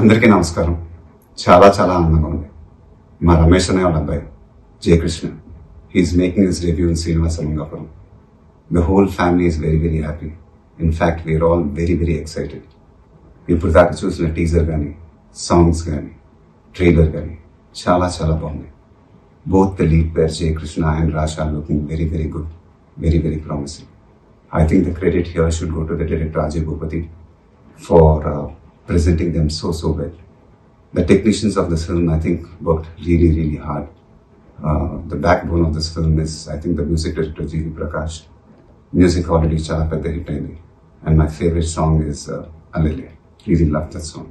అందరికీ నమస్కారం. చాలా చాలా ఆనందంగా ఉంది. మా రమేష్ అనే వాళ్ళ అబ్బాయి Jayakrishna, he's making his debut in Srinivasa Mangapuram. The whole family is very very happy. In fact we're all very very excited. ఇప్పుడు దాకా చూసిన టీజర్ కానీ, సాంగ్స్ కానీ, ట్రైలర్ కానీ చాలా చాలా బాగుంది. Both the lead pair Jayakrishna and Rasha looking very very good, very very promising. I think the credit here should go to the director Ajay Bhupati for presenting them so well. The technicians of this film, I think, worked really hard. The backbone of this film is, I think, the music director G.V. Prakash. Music already chala pedda hit ayindi, and my favorite song is Alele. Really love that song.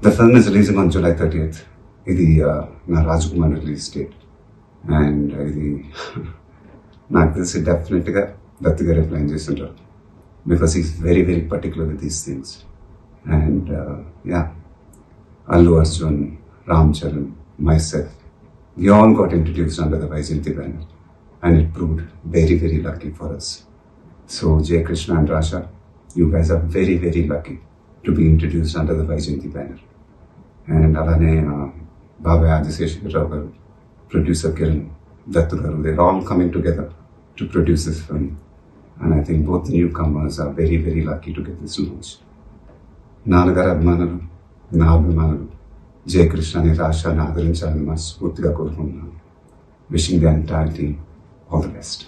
The film is releasing on July 30th. Idi na Rajkumar release date, and idi నాకు తెలిసి డెఫినెట్గా దత్తు గారే plan చేస్తుంటారు, because is very very particular with these things. And Allu Arjun, Ram Charan, myself, we all got introduced under the Vaijayanti banner, and it proved very very lucky for us. So Jay Krishna and Rasha, you guys are very very lucky to be introduced under the Vaijayanti banner. And alane Baba Adiseshwar Rao garu, producer Kiran, Dattu garu, they're all coming together to produce this film, and I think both the newcomers are very very lucky to get this launch. నాన్నగారు అభిమానులు, నా అభిమానులు జయకృష్ణని, రాషాని ఆదరించాలని మనస్ఫూర్తిగా కోరుకుంటున్నాను. Wishing the entire team all the best.